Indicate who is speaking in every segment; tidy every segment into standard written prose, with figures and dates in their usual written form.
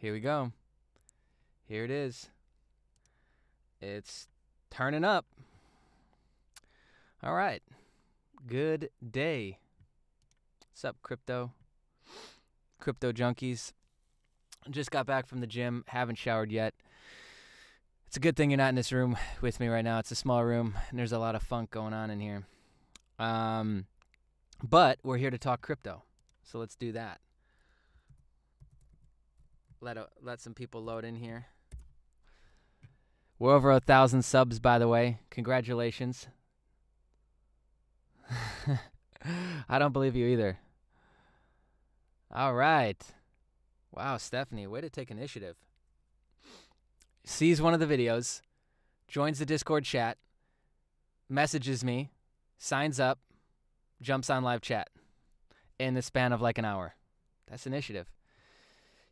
Speaker 1: Here we go. Here it is. It's turning up. All right. Good day. What's up, crypto junkies? Just got back from the gym. Haven't showered yet. It's a good thing you're not in this room with me right now. It's a small room, and there's a lot of funk going on in here. But we're here to talk crypto, so let's do that. Let some people load in here. We're over 1,000 subs, by the way. Congratulations. I don't believe you either. All right. Wow, Stephanie, way to take initiative. Sees one of the videos, joins the Discord chat, messages me, signs up, jumps on live chat in the span of like an hour. That's initiative.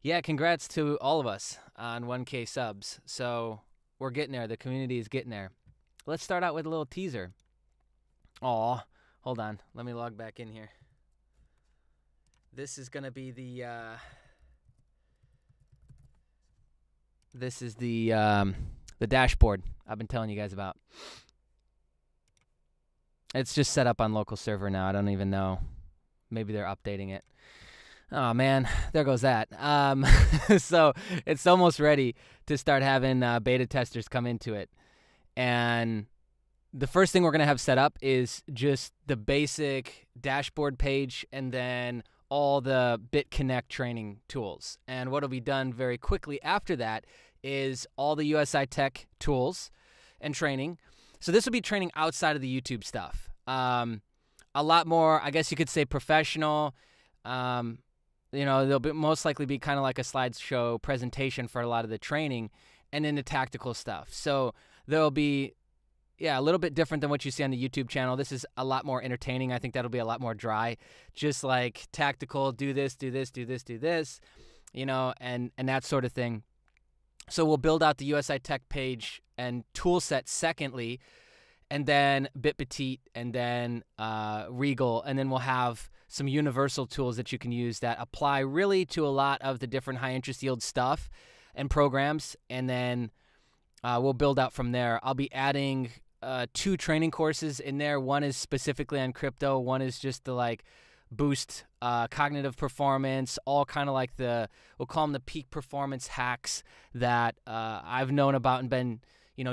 Speaker 1: Yeah, congrats to all of us on 1K subs. So we're getting there. The community is getting there. Let's start out with a little teaser. Aw, hold on. Let me log back in here. This is going to be the the dashboard I've been telling you guys about. It's just set up on local server now. I don't even know. Maybe they're updating it. Oh, man, there goes that. So it's almost ready to start having beta testers come into it. And the first thing we're going to have set up is just the basic dashboard page and then all the BitConnect training tools. And what will be done very quickly after that is all the USI Tech tools and training. So this will be training outside of the YouTube stuff. A lot more, I guess you could say, professional. There'll most likely be kind of like a slideshow presentation for a lot of the training and then the tactical stuff. So there'll be, a little bit different than what you see on the YouTube channel. This is a lot more entertaining. I think that'll be a lot more dry. Just like tactical, do this, do this, do this, do this, and that sort of thing. So we'll build out the USI Tech page and tool set secondly, and then Bitpetite, and then Regal, and then we'll have some universal tools that you can use that apply really to a lot of the different high interest yield stuff and programs, and then we'll build out from there. I'll be adding 2 training courses in there. One is specifically on crypto. One is just to boost cognitive performance, all kind of like we'll call them the peak performance hacks that I've known about and been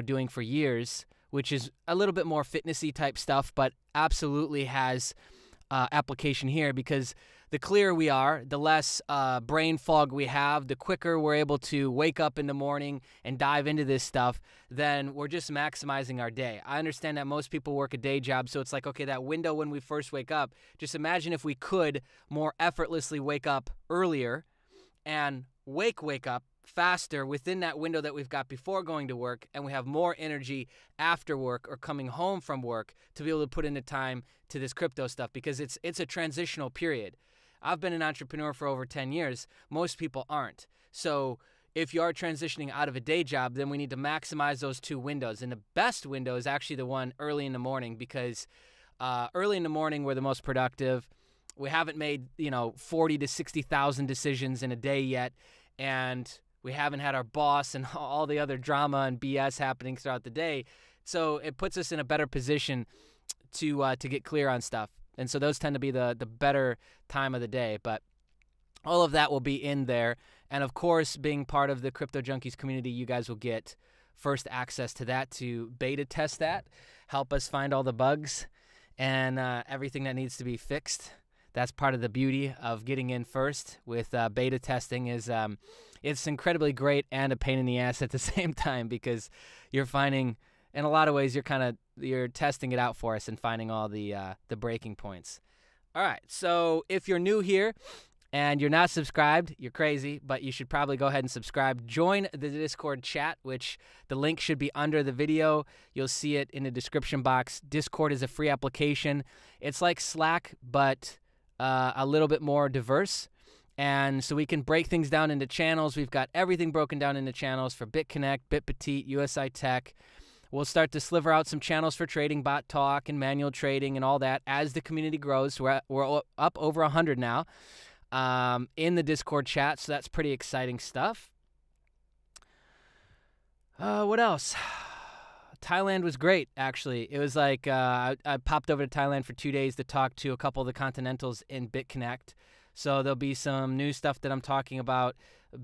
Speaker 1: doing for years, which is a little bit more fitnessy type stuff, but absolutely has application here, because the clearer we are, the less brain fog we have, the quicker we're able to wake up in the morning and dive into this stuff, then we're just maximizing our day. I understand that most people work a day job, so it's like, okay, that window when we first wake up, just imagine if we could more effortlessly wake up earlier and wake up faster within that window that we've got before going to work, and we have more energy after work or coming home from work to be able to put into time to this crypto stuff, because it's a transitional period. I've been an entrepreneur for over 10 years. Most people aren't. So if you are transitioning out of a day job, then we need to maximize those 2 windows. And the best window is actually the one early in the morning, because early in the morning we're the most productive. We haven't made 40 to 60,000 decisions in a day yet, and we haven't had our boss and all the other drama and BS happening throughout the day. So it puts us in a better position to get clear on stuff. And so those tend to be the better time of the day. But all of that will be in there. And, of course, being part of the Crypto Junkies community, you guys will get first access to that, to beta test that, help us find all the bugs and everything that needs to be fixed. That's part of the beauty of getting in first with beta testing is it's incredibly great and a pain in the ass at the same time, because you're finding, in a lot of ways, you're testing it out for us and finding all the breaking points. All right, so if you're new here and you're not subscribed, you're crazy, but you should probably go ahead and subscribe. Join the Discord chat, which the link should be under the video. You'll see it in the description box. Discord is a free application. It's like Slack, but a little bit more diverse. And so we can break things down into channels. We've got everything broken down into channels for BitConnect, Bitpetite, USI Tech. We'll start to sliver out some channels for trading, bot talk, and manual trading and all that as the community grows. We're up over 100 now. in the Discord chat, so that's pretty exciting stuff. What else? Thailand was great, actually. It was like I popped over to Thailand for 2 days to talk to a couple of the Continentals in BitConnect. So there'll be some new stuff that I'm talking about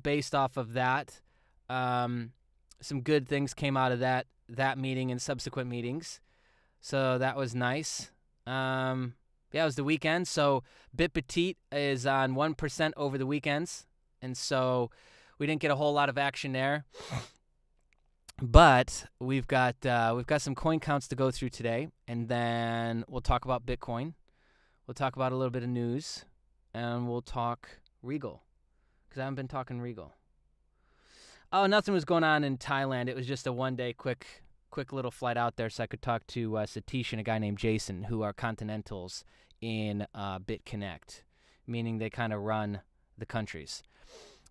Speaker 1: based off of that. Some good things came out of that meeting and subsequent meetings. So that was nice. Yeah, it was the weekend. So Bitpetite is on 1% over the weekends. And so we didn't get a whole lot of action there. But we've got some coin counts to go through today, and then we'll talk about Bitcoin. We'll talk about a little bit of news, and we'll talk Regal, because I haven't been talking Regal. Oh, nothing was going on in Thailand. It was just a one-day quick little flight out there so I could talk to Satish and a guy named Jason, who are Continentals in BitConnect, meaning they kind of run the countries.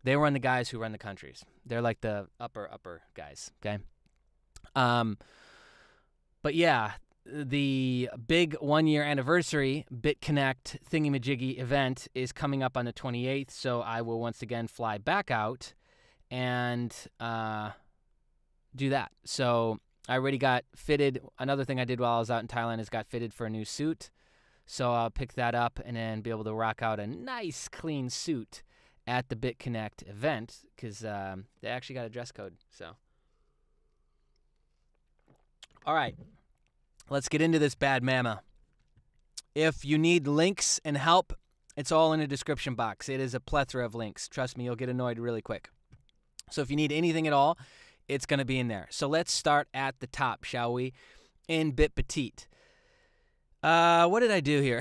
Speaker 1: They run the guys who run the countries. They're like the upper guys, okay? But yeah, the big 1-year anniversary BitConnect thingy-majiggy event is coming up on the 28th, so I will once again fly back out and do that. So I already got fitted. Another thing I did while I was out in Thailand is got fitted for a new suit. So I'll pick that up and then be able to rock out a nice, clean suit at the BitConnect event, because they actually got a dress code. So, all right, let's get into this bad mama. If you need links and help, it's all in the description box. It is a plethora of links. Trust me, you'll get annoyed really quick. So if you need anything at all, it's going to be in there. So let's start at the top, shall we? In Bitpetite. What did I do here?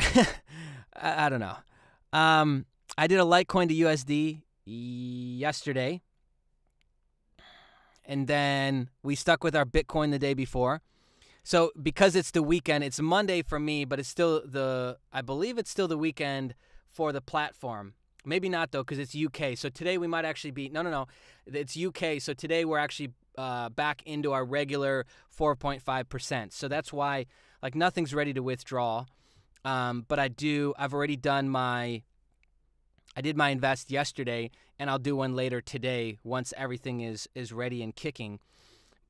Speaker 1: I don't know. I did a Litecoin to USD yesterday, and then we stuck with our Bitcoin the day before. So because it's the weekend, it's Monday for me, but it's still I believe it's still the weekend for the platform. Maybe not, though, because it's UK. So today we might actually be, no, it's UK. So today we're actually back into our regular 4.5%. So that's why, like, nothing's ready to withdraw. But I've already done I did my invest yesterday, and I'll do one later today once everything is ready and kicking.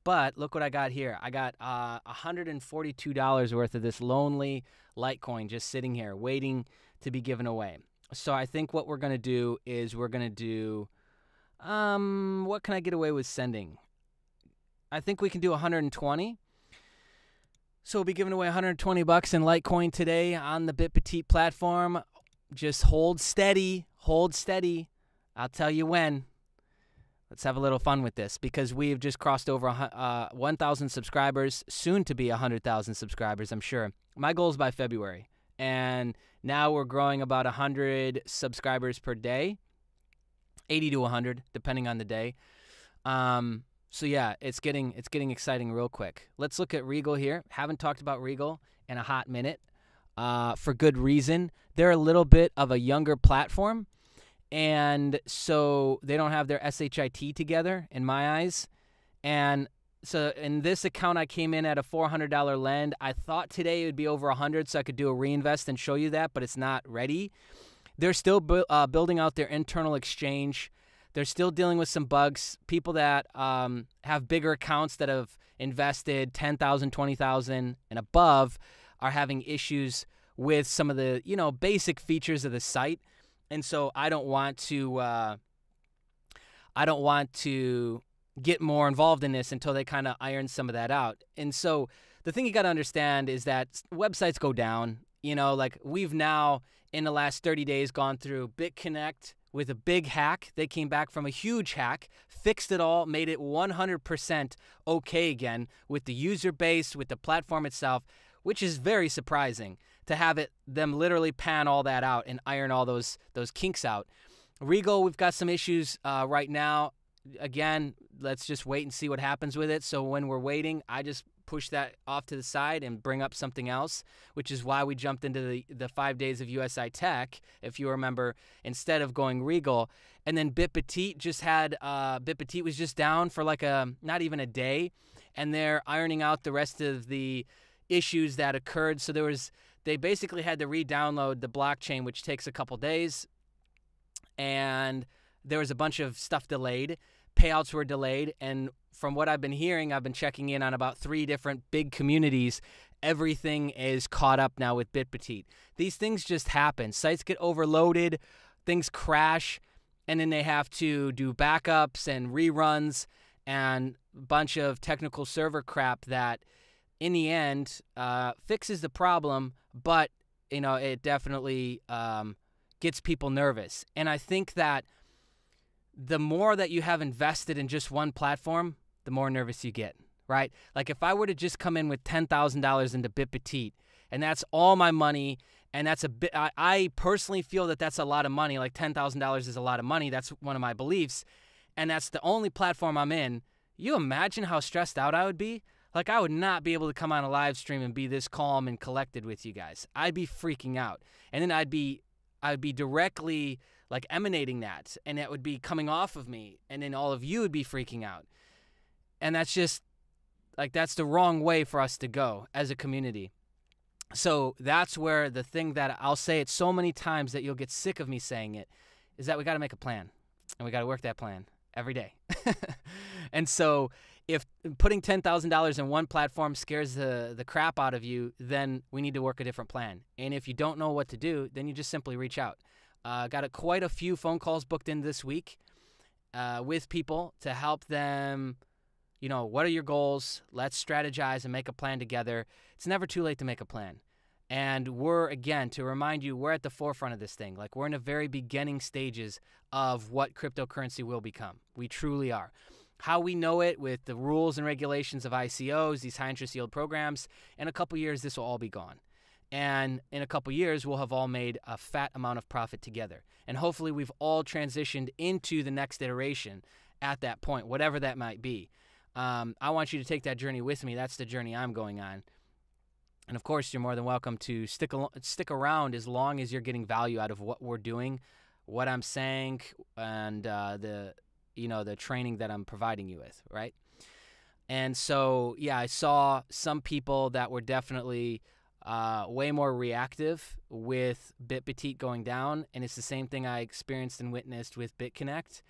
Speaker 1: But look what I got here. I got $142 worth of this lonely Litecoin just sitting here waiting to be given away. So I think what we're going to do is what can I get away with sending? I think we can do 120. So we'll be giving away $120 in Litecoin today on the Bitpetite platform. Just hold steady. Hold steady. I'll tell you when. Let's have a little fun with this, because we've just crossed over 1,000 subscribers, soon to be 100,000 subscribers, I'm sure. My goal is by February. And now we're growing about 100 subscribers per day, 80 to 100, depending on the day. So yeah, it's getting exciting real quick. Let's look at Regal here. Haven't talked about Regal in a hot minute, for good reason. They're a little bit of a younger platform, and so they don't have their SHIT together, in my eyes. And so in this account, I came in at a $400 lend. I thought today it would be over 100, so I could do a reinvest and show you that, but it's not ready. They're still building out their internal exchange. They're still dealing with some bugs. People that have bigger accounts that have invested $10,000, $20,000 and above are having issues with some of the, basic features of the site. And so I don't want to get more involved in this until they kind of iron some of that out. And so the thing you got to understand is that websites go down. Like we've now in the last 30 days gone through BitConnect with a big hack. They came back from a huge hack, fixed it all, made it 100% okay again with the user base, with the platform itself, which is very surprising to have them literally pan all that out and iron all those kinks out. Regal, we've got some issues right now. Again, let's just wait and see what happens with it. So when we're waiting, I just push that off to the side and bring up something else, which is why we jumped into the 5 days of USI Tech, if you remember, instead of going Regal. And then Bitpetite Bitpetite was just down for like not even a day, and they're ironing out the rest of the issues that occurred. So they basically had to re-download the blockchain, which takes a couple days. and there was a bunch of stuff delayed. Payouts were delayed, and from what I've been hearing, I've been checking in on about 3 different big communities. Everything is caught up now with Bitpetite. These things just happen. Sites get overloaded, things crash, and then they have to do backups and reruns and a bunch of technical server crap that in the end fixes the problem, but it definitely gets people nervous. And I think that the more that you have invested in just one platform, the more nervous you get, right? Like if I were to just come in with $10,000 into Bitpetite, and that's all my money, and that's a bit, I personally feel that that's a lot of money. Like $10,000 is a lot of money. That's one of my beliefs, and that's the only platform I'm in. You imagine how stressed out I would be? Like I would not be able to come on a live stream and be this calm and collected with you guys. I'd be freaking out, and then I'd be directly like emanating that, and it would be coming off of me, and then all of you would be freaking out. And that's just like, that's the wrong way for us to go as a community. So that's where the thing that I'll say it so many times that you'll get sick of me saying it is that we got to make a plan, and we got to work that plan every day. And so if putting $10,000 in one platform scares the crap out of you, then we need to work a different plan. And if you don't know what to do, then you just simply reach out. Got quite a few phone calls booked in this week with people to help them. What are your goals? Let's strategize and make a plan together. It's never too late to make a plan. And we're, again, to remind you, we're at the forefront of this thing. Like, we're in the very beginning stages of what cryptocurrency will become. We truly are. How we know it with the rules and regulations of ICOs, these high interest yield programs, in a couple years, this will all be gone. And in a couple years, we'll have all made a fat amount of profit together. And hopefully we've all transitioned into the next iteration at that point, whatever that might be. I want you to take that journey with me. That's the journey I'm going on. And, of course, you're more than welcome to stick around as long as you're getting value out of what we're doing, what I'm saying, and the training that I'm providing you with, right? And so, yeah, I saw some people that were definitely way more reactive with Bitpetite going down, and it's the same thing I experienced and witnessed with BitConnect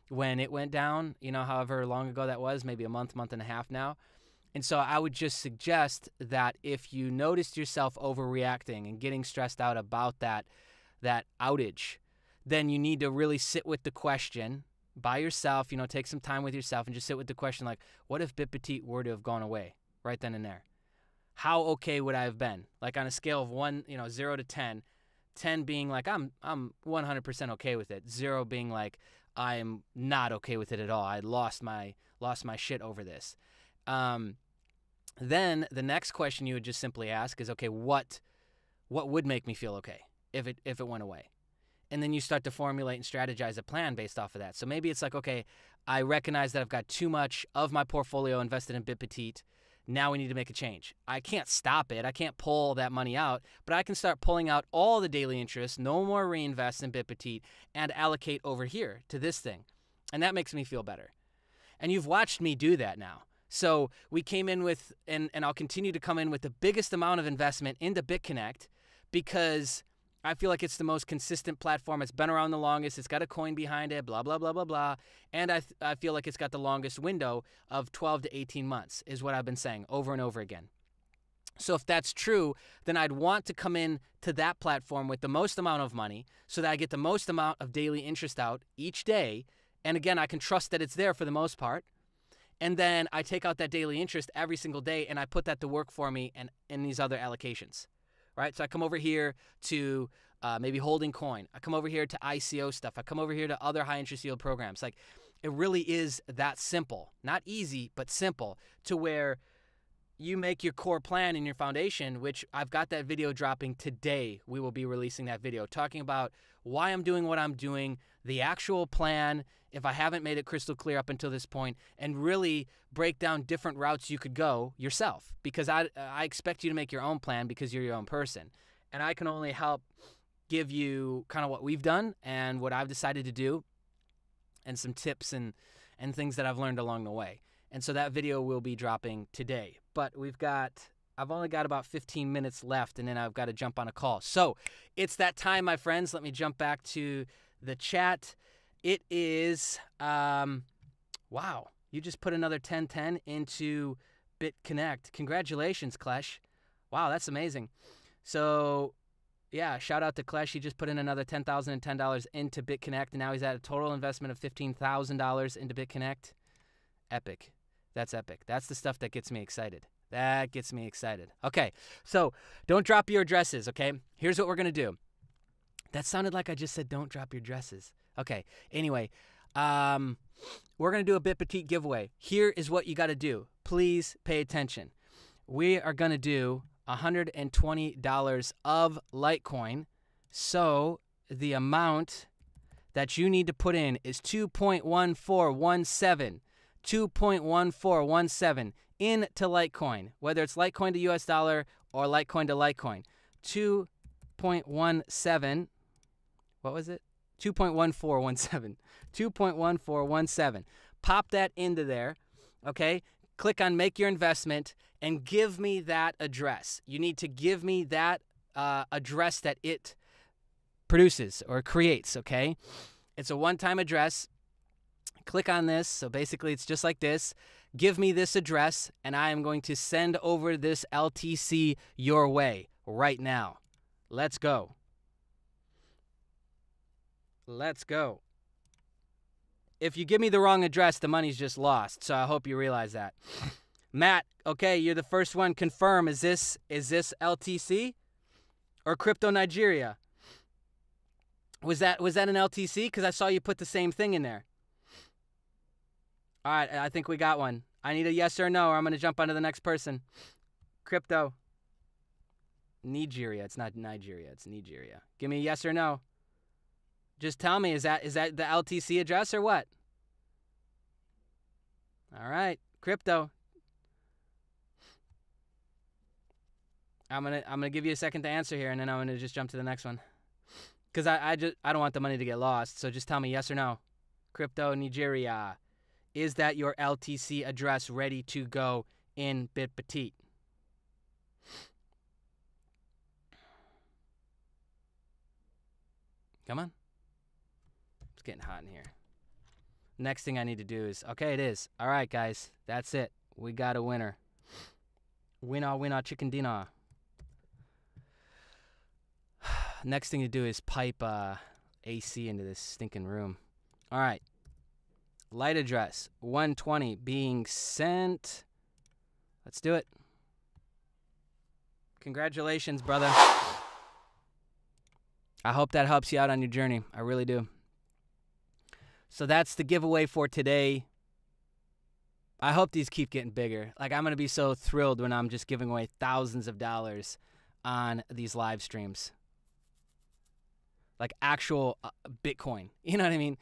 Speaker 1: when it went down, however long ago that was, maybe a month and a half now. And so I would just suggest that if you noticed yourself overreacting and getting stressed out about that outage, then you need to really sit with the question by yourself, take some time with yourself and just sit with the question, like, what if Bitpetite were to have gone away right then and there? How okay would I have been? Like on a scale of 0 to 10, 10 being like, I'm 100% okay with it. 0 being like, I'm not okay with it at all. I lost my shit over this. Then the next question you would just simply ask is, okay, what would make me feel okay if it went away? And then you start to formulate and strategize a plan based off of that. So maybe it's like, okay, I recognize that I've got too much of my portfolio invested in Bitpetite. Now we need to make a change. I can't stop it. I can't pull that money out, but I can start pulling out all the daily interest, no more reinvest in Bitpetite, and allocate over here to this thing. And that makes me feel better. And you've watched me do that now. So we came in with, and I'll continue to come in with the biggest amount of investment into BitConnect because I feel like it's the most consistent platform. It's been around the longest. It's got a coin behind it, blah, blah, blah, blah, blah. And I feel like it's got the longest window of 12 to 18 months is what I've been saying over and over again. So if that's true, then I'd want to come in to that platform with the most amount of money so that I get the most amount of daily interest out each day. And again, I can trust that it's there for the most part. And then I take out that daily interest every single day and I put that to work for me and in these other allocations. Right? So I come over here to maybe holding coin. I come over here to ICO stuff. I come over here to other high interest yield programs. Like, it really is that simple. Not easy, but simple, to where you make your core plan and your foundation, which I've got that video dropping today. We will be releasing that video talking about why I'm doing what I'm doing, the actual plan, if I haven't made it crystal clear up until this point, and really break down different routes you could go yourself, because I expect you to make your own plan because you're your own person. And I can only help give you kind of what we've done and what I've decided to do and some tips and things that I've learned along the way. And so that video will be dropping today. But I've only got about 15 minutes left, and then I've got to jump on a call. So it's that time, my friends. Let me jump back to the chat. It is, wow, you just put another 1010 into BitConnect. Congratulations, Klesh. Wow, that's amazing. So, yeah, shout out to Klesh. He just put in another $10,010 into BitConnect, and now he's at a total investment of $15,000 into BitConnect. Epic. That's epic. That's the stuff that gets me excited. That gets me excited. Okay, so don't drop your addresses, okay? Here's what we're going to do. That sounded like I just said don't drop your dresses. Okay, anyway, we're going to do a Bitpetite giveaway. Here is what you got to do. Please pay attention. We are going to do $120 of Litecoin. So the amount that you need to put in is 2.1417. 2.1417 into Litecoin, whether it's Litecoin to US dollar or Litecoin to Litecoin. 2.17. What was it? 2.1417. 2.1417. Pop that into there, okay? Click on Make Your Investment and give me that address. You need to give me that address that it produces or creates, okay? It's a one-time address. Click on this. So basically, it's just like this. Give me this address, and I am going to send over this LTC your way right now. Let's go. Let's go. If you give me the wrong address, the money's just lost. So I hope you realize that. Matt, okay, you're the first one. Confirm. Is this LTC or Crypto Nigeria? Was that an LTC? Because I saw you put the same thing in there. All right, I think we got one. I need a yes or no, or I'm going to jump onto the next person. Crypto. Nigeria. It's not Nigeria. It's Nigeria. Give me a yes or no. Just tell me, is that the LTC address or what? All right, crypto. I'm gonna give you a second to answer here, and then I'm gonna just jump to the next one. Because I don't want the money to get lost. So just tell me yes or no. Crypto Nigeria. Is that your LTC address ready to go in Bitpetite? Come on. It's getting hot in here. Next thing I need to do is, okay, it is. All right, guys, that's it. We got a winner. Winner, winner, chicken dinner. Next thing to do is pipe AC into this stinking room. All right. Light address, 120 being sent. Let's do it. Congratulations, brother. I hope that helps you out on your journey. I really do. So that's the giveaway for today. I hope these keep getting bigger. Like, I'm going to be so thrilled when I'm just giving away thousands of dollars on these live streams. Like actual Bitcoin. You know what I mean?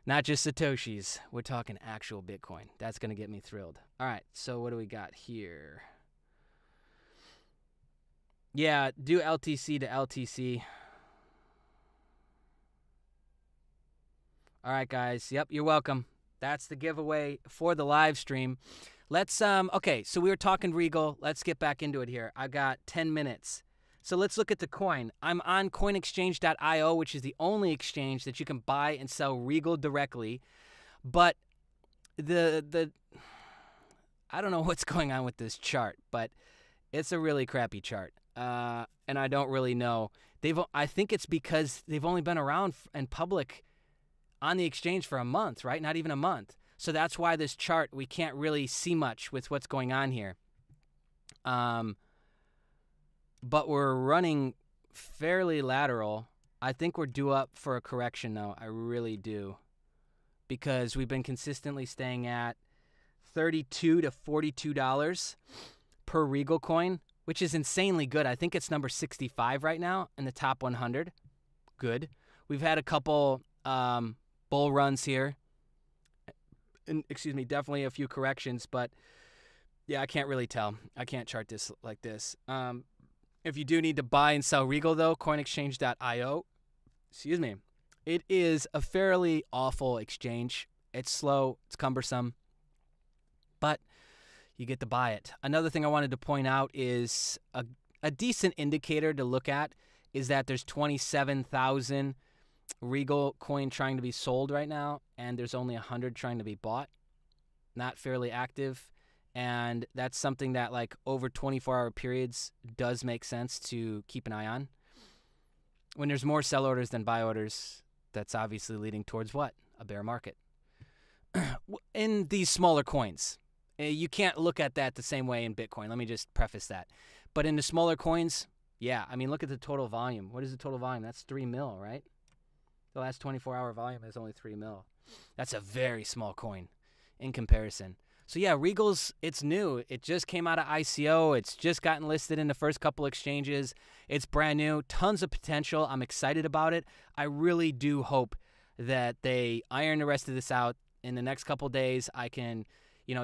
Speaker 1: Not just Satoshis. We're talking actual Bitcoin. That's going to get me thrilled. All right, so what do we got here? Yeah, do LTC to LTC. All right, guys. Yep, you're welcome. That's the giveaway for the live stream. Let's, okay, so we were talking Regal. Let's get back into it here. I've got 10 minutes. So let's look at the coin. I'm on coinexchange.io, which is the only exchange that you can buy and sell Regal directly. But I don't know what's going on with this chart, but it's a really crappy chart. And I don't really know. I think it's because they've only been around in public on the exchange for a month, right? Not even a month. So that's why this chart, we can't really see much with what's going on here. But we're running fairly lateral. I think we're due up for a correction, though. I really do. Because we've been consistently staying at $32 to $42 per Regal coin, which is insanely good. I think it's number 65 right now in the top 100. Good. We've had a couple bull runs here. And, excuse me, definitely a few corrections, but yeah, I can't really tell. I can't chart this like this. If you do need to buy and sell Regal, though, coinexchange.io, excuse me, it is a fairly awful exchange. It's slow, it's cumbersome, but you get to buy it. Another thing I wanted to point out is a decent indicator to look at is that there's 27,000 Regal coin trying to be sold right now, and there's only 100 trying to be bought. Not fairly active, and that's something that, like, over 24-hour periods does make sense to keep an eye on. When there's more sell orders than buy orders, that's obviously leading towards what? A bear market. In these smaller coins, you can't look at that the same way in Bitcoin. Let me just preface that. But in the smaller coins, yeah, I mean, look at the total volume. What is the total volume? That's 3 mil, right? The last 24-hour volume is only 3 mil. That's a very small coin in comparison. So yeah, Regal's, it's new. It just came out of ICO. It's just gotten listed in the first couple exchanges. It's brand new. Tons of potential. I'm excited about it. I really do hope that they iron the rest of this out. In the next couple days, I can,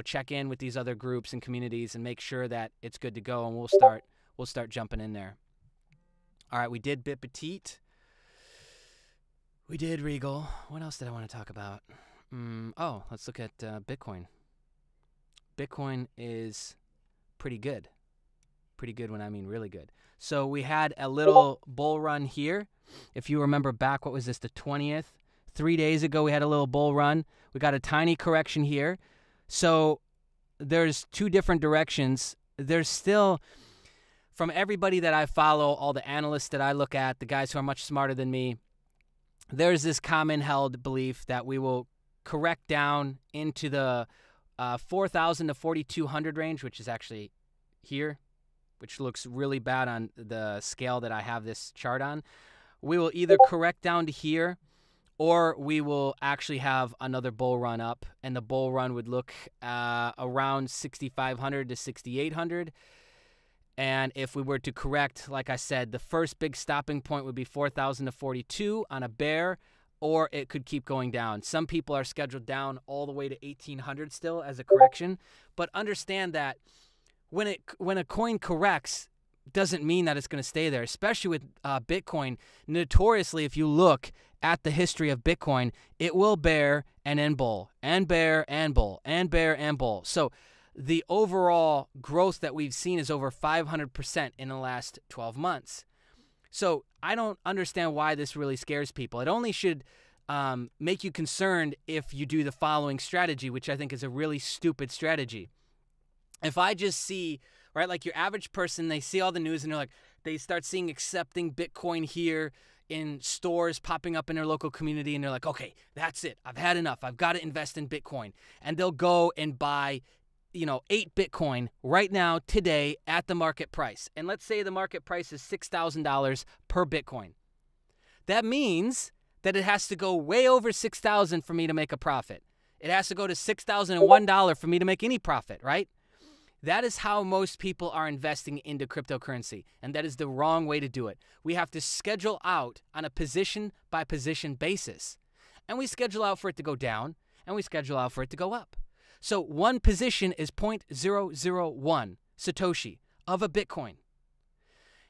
Speaker 1: check in with these other groups and communities and make sure that it's good to go, and we'll start jumping in there. All right, we did Bitpetite. We did Regal. What else did I want to talk about? Let's look at Bitcoin. Bitcoin is pretty good. Pretty good when I mean really good. So we had a little bull run here. If you remember back, what was this, the 20th? 3 days ago, we had a little bull run. We got a tiny correction here. So there's two different directions. There's still, from everybody that I follow, all the analysts that I look at, the guys who are much smarter than me, there's this common held belief that we will correct down into the 4,000 to 4,200 range, which is actually here, which looks really bad on the scale that I have this chart on. We will either correct down to here, or we will actually have another bull run up, and the bull run would look around 6,500 to 6,800. And if we were to correct, like I said, the first big stopping point would be 4,000 to 42 on a bear, or it could keep going down. Some people are scheduled down all the way to 1,800 still as a correction, but understand that when a coin corrects, doesn't mean that it's going to stay there, especially with Bitcoin. Notoriously, if you look at the history of Bitcoin, it will bear and then bull, and bear and bull, and bear and bull. So the overall growth that we've seen is over 500% in the last 12 months. So I don't understand why this really scares people. It only should make you concerned if you do the following strategy, which I think is a really stupid strategy. If I just see, right, like your average person, they see all the news and they start seeing accepting Bitcoin here in stores popping up in their local community, and they're like, okay, that's it. I've had enough. I've got to invest in Bitcoin. And they'll go and buy 8 Bitcoin right now, today, at the market price. And let's say the market price is $6,000 per Bitcoin. That means that it has to go way over $6,000 for me to make a profit. It has to go to $6,001 for me to make any profit, right? That is how most people are investing into cryptocurrency, and that is the wrong way to do it. We have to schedule out on a position-by-position basis, and we schedule out for it to go down, and we schedule out for it to go up. So one position is 0.001 Satoshi of a Bitcoin.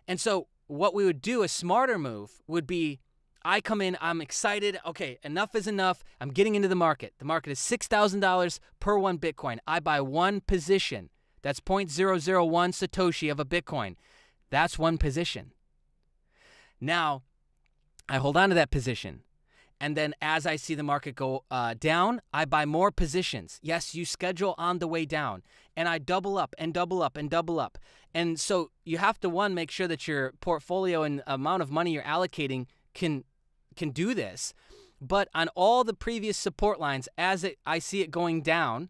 Speaker 1: And so what we would do, a smarter move, would be I come in, I'm excited. Okay, enough is enough. I'm getting into the market. The market is $6,000 per one Bitcoin. I buy one position. That's 0.001 Satoshi of a Bitcoin. That's one position. Now, I hold on to that position. And then as I see the market go down, I buy more positions. Yes, you schedule on the way down. And I double up and double up and double up. And so you have to, one, make sure that your portfolio and amount of money you're allocating can do this. But on all the previous support lines, I see it going down,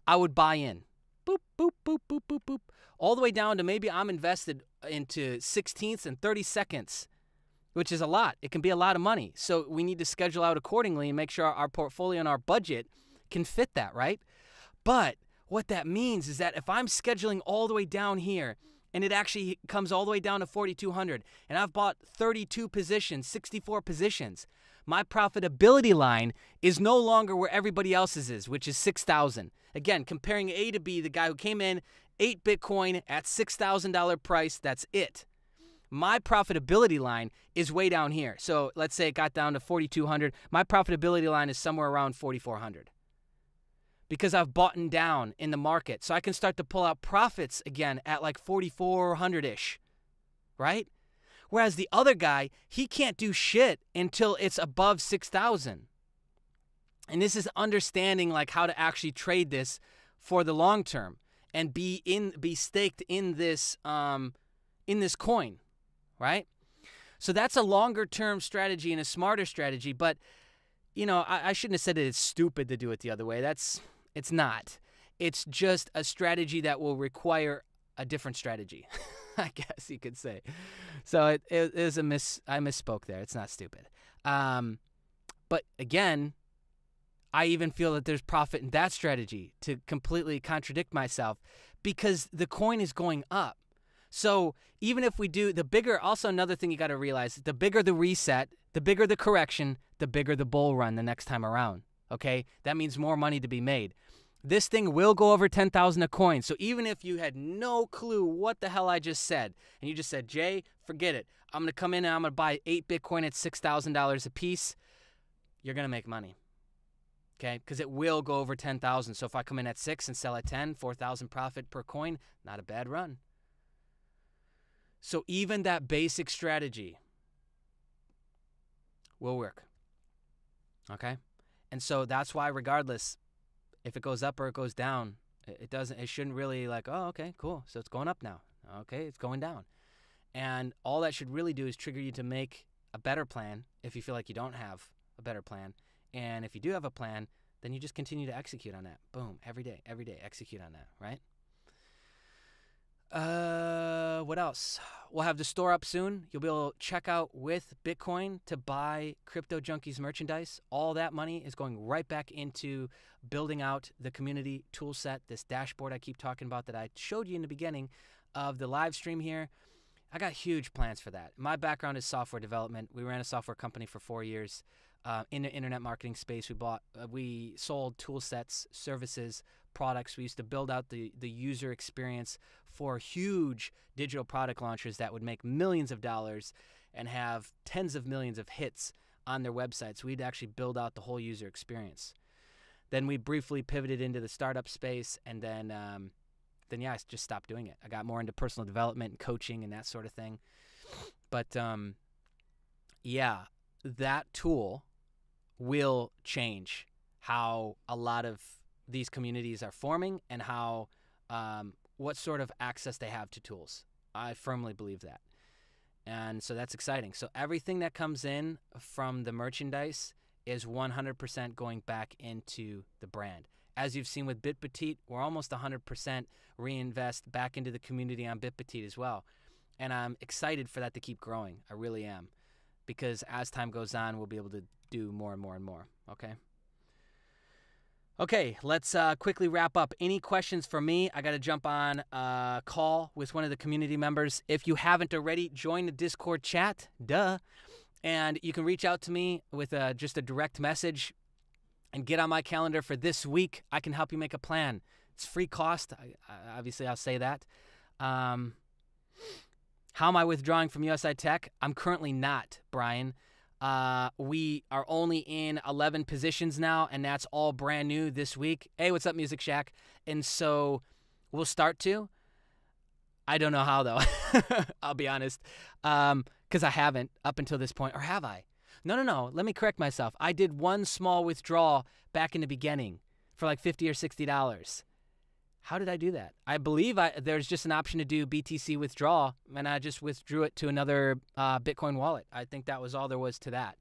Speaker 1: I would buy in. Boop, boop, boop, boop, boop, boop. All the way down to maybe I'm invested into 16ths and 32nds, which is a lot. It can be a lot of money. So we need to schedule out accordingly and make sure our portfolio and our budget can fit that, right? But what that means is that if I'm scheduling all the way down here and it actually comes all the way down to 4,200 and I've bought 32 positions, 64 positions, my profitability line is no longer where everybody else's is, which is 6,000. Again, comparing A to B, the guy who came in, 8 Bitcoin at $6,000 price, that's it. My profitability line is way down here. So let's say it got down to 4,200. My profitability line is somewhere around 4,400 because I've bought down in the market. So I can start to pull out profits again at like 4,400-ish, right? Whereas the other guy, he can't do shit until it's above 6,000. And this is understanding like how to actually trade this for the long term and be staked in this coin, right? So that's a longer term strategy and a smarter strategy. But you know, I shouldn't have said that it's stupid to do it the other way. It's not. It's just a strategy that will require a different strategy, I guess you could say. So it is I misspoke there. It's not stupid. But again, I even feel that there's profit in that strategy, to completely contradict myself, because the coin is going up. So even if we do the bigger, also another thing you got to realize, the bigger the reset, the bigger the correction, the bigger the bull run the next time around. Okay? That means more money to be made. This thing will go over 10,000 a coin. So even if you had no clue what the hell I just said, and you just said, Jay, forget it. I'm going to come in and I'm going to buy 8 Bitcoin at $6,000 a piece, you're going to make money. Okay, because it will go over 10,000. So if I come in at 6 and sell at 10, 4,000 profit per coin, not a bad run. So even that basic strategy will work. Okay, and so that's why, regardless if it goes up or it goes down, it shouldn't really like, oh, okay, cool. So it's going up now. Okay, it's going down, and all that should really do is trigger you to make a better plan if you feel like you don't have a better plan. And if you do have a plan, then you just continue to execute on that. Boom, every day, execute on that, right? What else? We'll have the store up soon. You'll be able to check out with Bitcoin to buy Crypto Junkies merchandise. All that money is going right back into building out the community tool set, this dashboard I keep talking about that I showed you in the beginning of the live stream here. I got huge plans for that. My background is software development. We ran a software company for 4 years. In the internet marketing space, we sold tool sets, services, products. We used to build out the user experience for huge digital product launchers that would make millions of dollars and have tens of millions of hits on their websites. We'd actually build out the whole user experience. Then we briefly pivoted into the startup space, and then yeah, I just stopped doing it. I got more into personal development and coaching and that sort of thing. But yeah, that tool will change how a lot of these communities are forming and how what sort of access they have to tools. I firmly believe that. And so that's exciting. So everything that comes in from the merchandise is 100% going back into the brand. As you've seen with Bitpetite, we're almost 100% reinvest back into the community on Bitpetite as well. And I'm excited for that to keep growing. I really am. Because as time goes on, we'll be able to do more and more and more, okay? Okay, let's quickly wrap up. Any questions for me? I got to jump on a call with one of the community members. If you haven't already, join the Discord chat, duh. And you can reach out to me with just a direct message and get on my calendar for this week. I can help you make a plan. It's free cost. Obviously, I'll say that. How am I withdrawing from USI Tech? I'm currently not, Brian. We are only in 11 positions now, and that's all brand new this week. Hey, what's up, Music Shack? And so we'll start to. I don't know how, though. I'll be honest. Because I haven't up until this point. Or have I? No. Let me correct myself. I did one small withdrawal back in the beginning for like $50 or $60. How did I do that? I believe there's just an option to do BTC withdraw, and I just withdrew it to another Bitcoin wallet. I think that was all there was to that.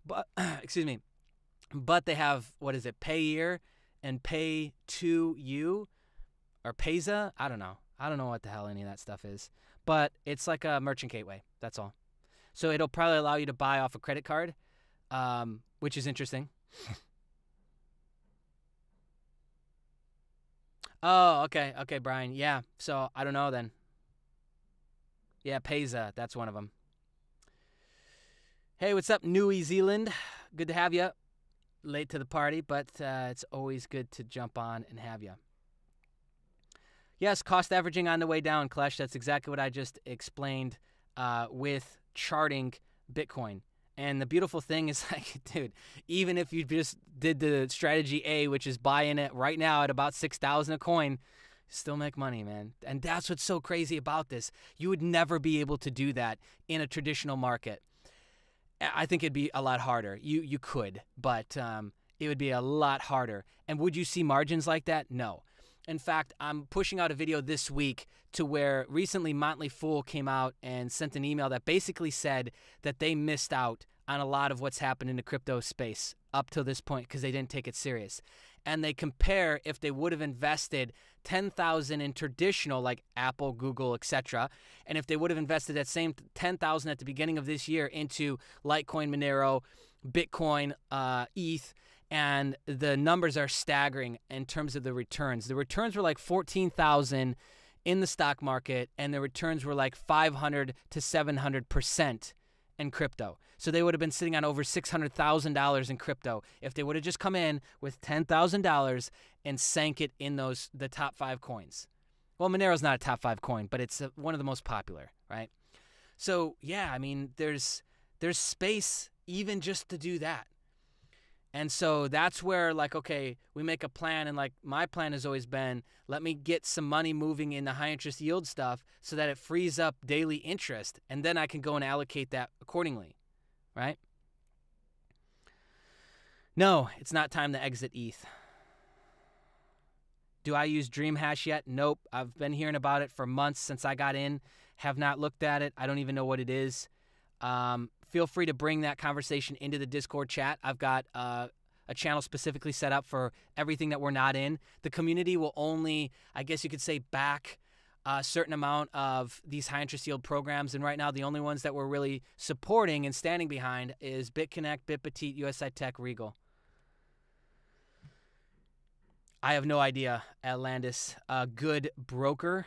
Speaker 1: But excuse me. But they have, what is it, Payeer and Pay to You or Payza? I don't know. I don't know what the hell any of that stuff is. But it's like a merchant gateway. That's all. So it'll probably allow you to buy off a credit card, which is interesting. Oh, okay. Okay, Brian. Yeah. So I don't know then. Yeah, Payza. That's one of them. Hey, what's up, New Zealand? Good to have you. Late to the party, but it's always good to jump on and have you. Yes, cost averaging on the way down, Clash. That's exactly what I just explained with charting Bitcoin. And the beautiful thing is, like, dude, even if you just did the strategy A, which is buying it right now at about 6,000 a coin, Still make money, man. And that's what's so crazy about this. You would never be able to do that in a traditional market. I think it'd be a lot harder. You could, but it would be a lot harder. And would you see margins like that? No. In fact, I'm pushing out a video this week to where recently Motley Fool came out and sent an email that basically said that they missed out on a lot of what's happened in the crypto space up to this point because they didn't take it serious. And they compare if they would have invested 10,000 in traditional like Apple, Google, etc., and if they would have invested that same 10,000 at the beginning of this year into Litecoin, Monero, Bitcoin, ETH, and the numbers are staggering in terms of the returns. The returns were like 14,000 in the stock market, and the returns were like 500 to 700% in crypto. So they would have been sitting on over $600,000 in crypto if they would have just come in with $10,000 and sank it in the top 5 coins. Well, Monero's not a top 5 coin, but it's one of the most popular, right? So yeah, I mean, there's space even just to do that. And so that's where, like, okay, we make a plan, and like my plan has always been, let me get some money moving in the high interest yield stuff so that it frees up daily interest, and then I can go and allocate that accordingly, right? No, it's not time to exit ETH. Do I use DreamHash yet? Nope. I've been hearing about it for months since I got in. Have not looked at it. I don't even know what it is. Feel free to bring that conversation into the Discord chat. I've got a channel specifically set up for everything that we're not in. The community will only, I guess you could say, back a certain amount of these high interest yield programs. And right now, the only ones that we're really supporting and standing behind is BitConnect, Bitpetite, USI Tech, Regal. I have no idea, Atlantis. A good broker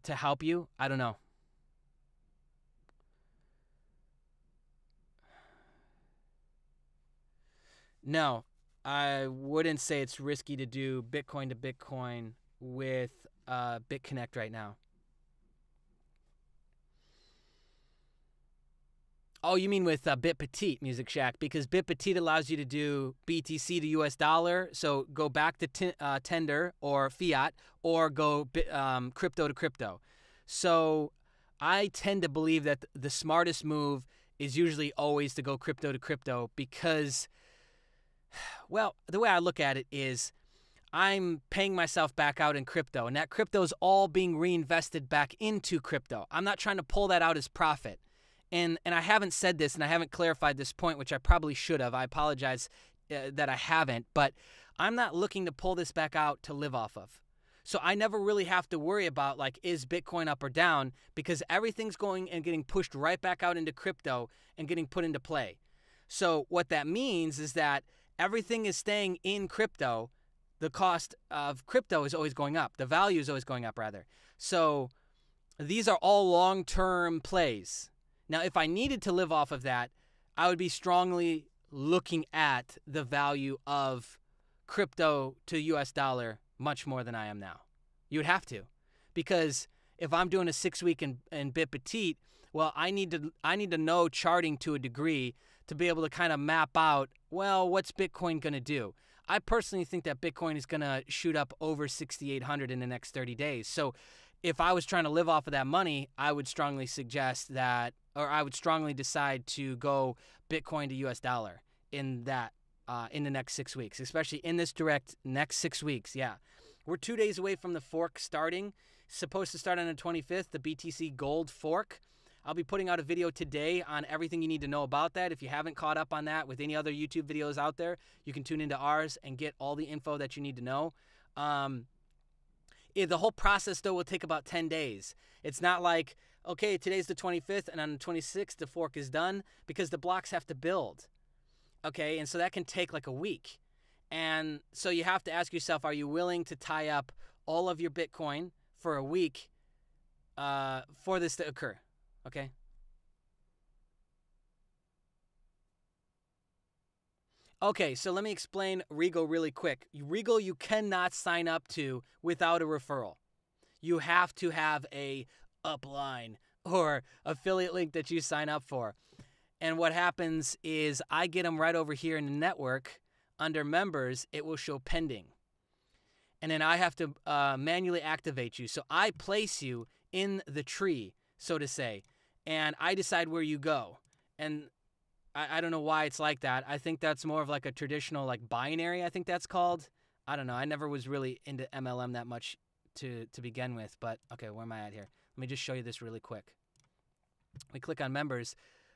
Speaker 1: to help you? I don't know. No, I wouldn't say it's risky to do Bitcoin to Bitcoin with BitConnect right now. Oh, you mean with Bitpetite, Music Shack, because Bitpetite allows you to do BTC to US dollar, so go back to tender or fiat, or go crypto to crypto. So I tend to believe that the smartest move is usually always to go crypto to crypto because, well, the way I look at it is I'm paying myself back out in crypto, and that crypto is all being reinvested back into crypto. I'm not trying to pull that out as profit. And I haven't said this, and I haven't clarified this point, which I probably should have. I apologize that I haven't, but I'm not looking to pull this back out to live off of. So I never really have to worry about, like, is Bitcoin up or down, because everything's going and getting pushed right back out into crypto and getting put into play. So what that means is that everything is staying in crypto. The cost of crypto is always going up. The value is always going up, rather. So these are all long-term plays. Now, if I needed to live off of that, I would be strongly looking at the value of crypto to US dollar much more than I am now. You would have to, because if I'm doing a 6-week in Bitpetite, well, I need to know charting to a degree to be able to kind of map out, well, what's Bitcoin going to do? I personally think that Bitcoin is going to shoot up over 6,800 in the next 30 days. So if I was trying to live off of that money, I would strongly suggest that, or I would strongly decide to go Bitcoin to US dollar in that, in the next 6 weeks, especially in this direct next 6 weeks. Yeah. We're 2 days away from the fork starting. It's supposed to start on the 25th, the BTC Gold fork. I'll be putting out a video today on everything you need to know about that. If you haven't caught up on that with any other YouTube videos out there, you can tune into ours and get all the info that you need to know. The whole process, though, will take about 10 days. It's not like, okay, today's the 25th, and on the 26th, the fork is done, because the blocks have to build. Okay, and so that can take like a week. And so you have to ask yourself, are you willing to tie up all of your Bitcoin for a week for this to occur? Okay? Okay, so let me explain Regal really quick. Regal you cannot sign up to without a referral. You have to have a upline or affiliate link that you sign up for. And what happens is I get them right over here in the network. Under members, it will show pending. and then I have to manually activate you. So I place you in the tree, so to say, and I decide where you go. And I don't know why it's like that. I think that's more of like a traditional like binary, I think that's called. I don't know. I never was really into MLM that much to begin with. But, okay, where am I at here? Let me just show you this really quick. We click on members.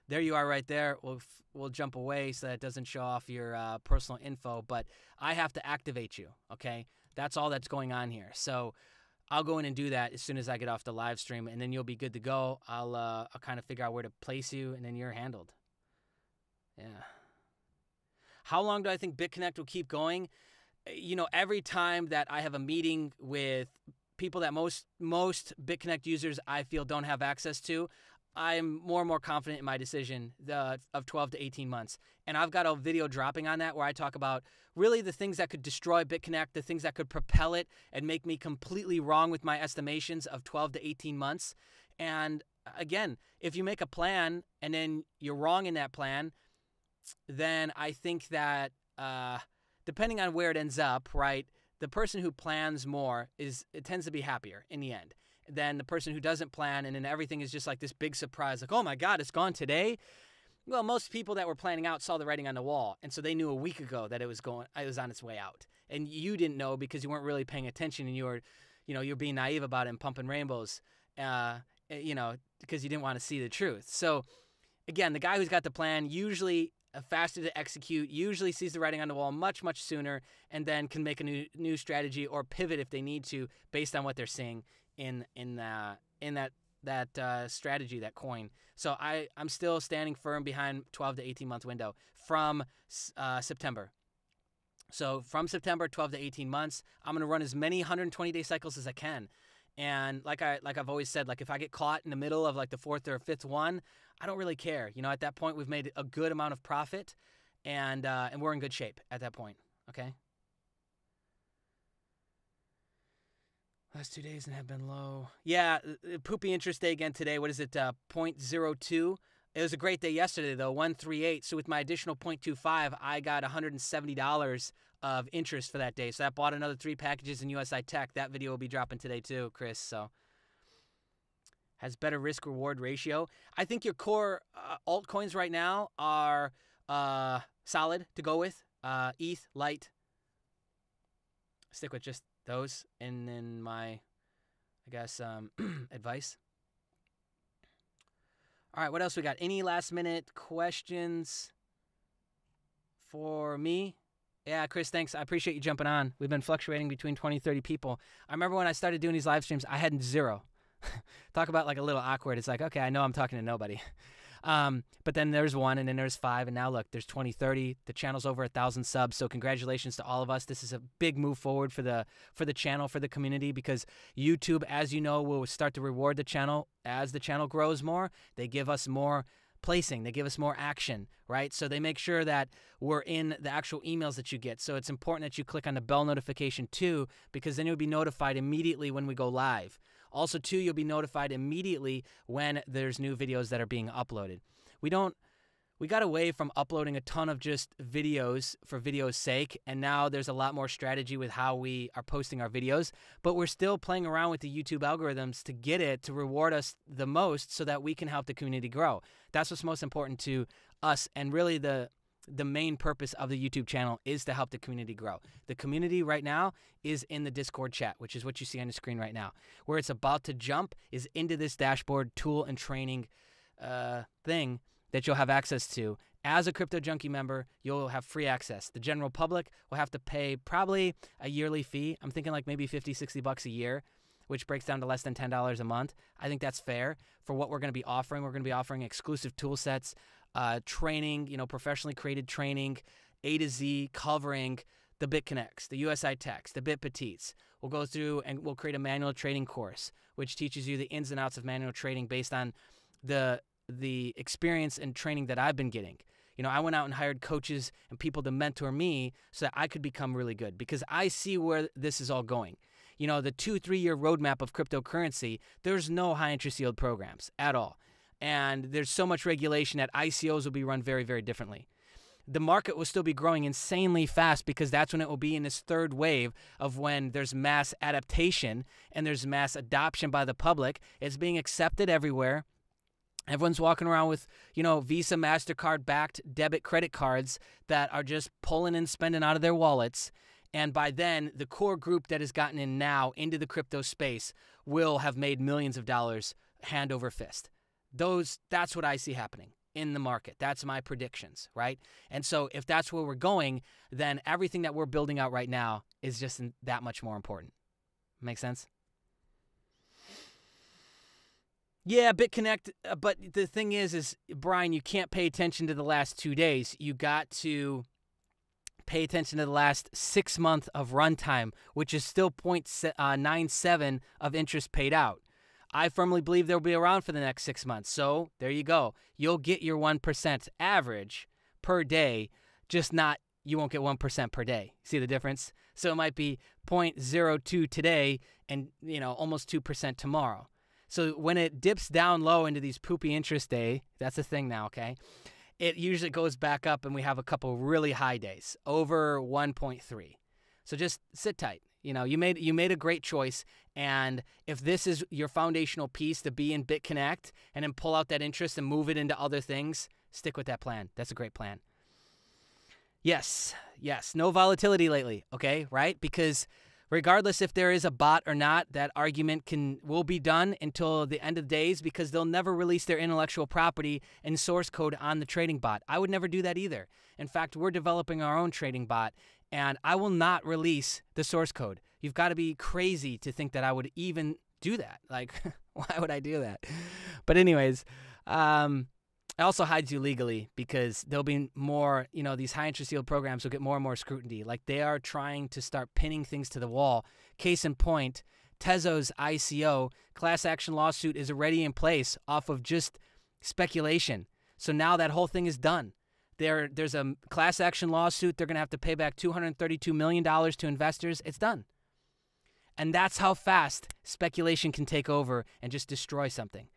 Speaker 1: There you are right there. We'll jump away so that it doesn't show off your personal info. But I have to activate you, okay? That's all that's going on here. So I'll go in and do that as soon as I get off the live stream, and then you'll be good to go. I'll kind of figure out where to place you, and then you're handled. Yeah. How long do I think BitConnect will keep going? You know, every time that I have a meeting with people that most BitConnect users I feel don't have access to, I'm more and more confident in my decision of 12 to 18 months. And I've got a video dropping on that where I talk about really the things that could destroy BitConnect, the things that could propel it and make me completely wrong with my estimations of 12 to 18 months. And again, if you make a plan and then you're wrong in that plan, then I think that depending on where it ends up, right, the person who plans more it tends to be happier in the end than the person who doesn't plan, and then everything is just like this big surprise, like, oh my God, it's gone today. Well, most people that were planning out saw the writing on the wall, and so they knew a week ago that it was on its way out, and you didn't know because you weren't really paying attention, and you're being naive about it and pumping rainbows, because you didn't want to see the truth. So, again, the guy who's got the plan usually faster to execute, usually sees the writing on the wall much, much sooner, and then can make a new strategy or pivot if they need to based on what they're seeing in that strategy, that coin. So I'm still standing firm behind 12 to 18 month window from September. So from September, 12 to 18 months, I'm going to run as many 120-day cycles as I can. And like I've always said, like if I get caught in the middle of like the fourth or fifth one, I don't really care. You know, at that point, we've made a good amount of profit, and we're in good shape at that point. Okay. Last 2 days and have been low. Yeah, poopy interest day again today. What is it? 0.02. It was a great day yesterday though, 138. So with my additional 0.25, I got $170 of interest for that day. So that bought another 3 packages in USI Tech. That video will be dropping today too, Chris. So has better risk reward ratio. I think your core altcoins right now are solid to go with. ETH, Light. Stick with just those, and then my, I guess, advice. All right, what else we got? Any last minute questions for me? Yeah, Chris, thanks. I appreciate you jumping on. We've been fluctuating between 20, 30 people. I remember when I started doing these live streams, I had 0. Talk about like a little awkward. It's like, okay, I know I'm talking to nobody. But then there's 1, and then there's 5, and now look, there's 20, 30. The channel's over 1,000 subs, so congratulations to all of us. This is a big move forward for the channel, for the community, because YouTube, as you know, will start to reward the channel as the channel grows more. They give us more placing. They give us more action, right? So they make sure that we're in the actual emails that you get. So it's important that you click on the bell notification too, because then you'll be notified immediately when we go live. Also, too, you'll be notified immediately when there's new videos that are being uploaded. We got away from uploading a ton of just videos for video's sake, and now there's a lot more strategy with how we are posting our videos, but we're still playing around with the YouTube algorithms to get it to reward us the most so that we can help the community grow. That's what's most important to us, and really the main purpose of the YouTube channel is to help the community grow. The community right now is in the Discord chat, which is what you see on the screen right now. Where it's about to jump is into this dashboard tool and training thing that you'll have access to. As a Crypto Junkie member, you'll have free access. The general public will have to pay probably a yearly fee. I'm thinking like maybe 50, 60 bucks a year, which breaks down to less than $10 a month. I think that's fair for what we're going to be offering. We're going to be offering exclusive tool sets, training, professionally created training, A to Z, covering the BitConnects, the USI Techs, the Bitpetites. We'll go through and we'll create a manual trading course, which teaches you the ins and outs of manual trading based on the experience and training that I've been getting. I went out and hired coaches and people to mentor me so that I could become really good, because I see where this is all going. The 2-3 year roadmap of cryptocurrency, there's no high interest yield programs at all. And there's so much regulation that ICOs will be run very, very differently. the market will still be growing insanely fast because that's when it will be in this third wave of when there's mass adaptation and there's mass adoption by the public. It's being accepted everywhere. Everyone's walking around with, Visa, MasterCard-backed debit credit cards that are just pulling and spending out of their wallets. And by then, the core group that has gotten in now into the crypto space will have made millions of dollars hand over fist. That's what I see happening in the market. That's my predictions, right? And so if that's where we're going, then everything that we're building out right now is just that much more important. Make sense? Yeah, BitConnect, but the thing is, Brian, you can't pay attention to the last 2 days. You got to pay attention to the last 6 months of runtime, which is still 0.97 of interest paid out. I firmly believe they'll be around for the next 6 months. So there you go. You'll get your 1% average per day, you won't get 1% per day. See the difference? So it might be 0.02 today and, almost 2% tomorrow. So when it dips down low into these poopy interest day, that's a thing now, okay? It usually goes back up and we have a couple really high days, over 1.3. So just sit tight. You made a great choice, and if this is your foundational piece to be in BitConnect and then pull out that interest and move it into other things, stick with that plan. That's a great plan. Yes, no volatility lately, okay, right? Because regardless if there is a bot or not, that argument will be done until the end of days because they'll never release their intellectual property and source code on the trading bot. I would never do that either. In fact, we're developing our own trading bot, and I will not release the source code. You've got to be crazy to think that I would even do that. Like, why would I do that? But anyways, it also hides you legally because there'll be more, these high interest yield programs will get more and more scrutiny. Like they are trying to start pinning things to the wall. Case in point, Tezos ICO class action lawsuit is already in place off of just speculation. So now that whole thing is done. There's a class action lawsuit. They're going to have to pay back $232 million to investors. It's done. And that's how fast speculation can take over and just destroy something.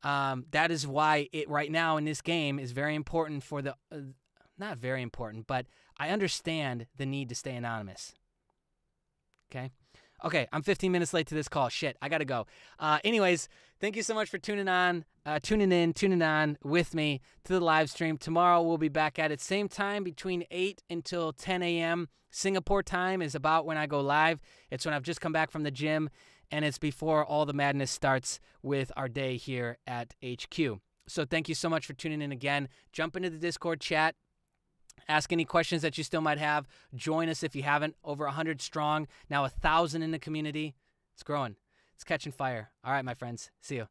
Speaker 1: That is why it right now in this game is very important for the, not very important, but I understand the need to stay anonymous. Okay, I'm 15 minutes late to this call. Shit, I got to go. Anyways, thank you so much for tuning on with me to the live stream. Tomorrow we'll be back at it. Same time between 8 until 10 a.m. Singapore time is about when I go live. It's when I've just come back from the gym, and it's before all the madness starts with our day here at HQ. So thank you so much for tuning in again. Jump into the Discord chat. Ask any questions that you still might have. Join us if you haven't. Over 100 strong. Now 1,000 in the community. It's growing. It's catching fire. All right, my friends. See you.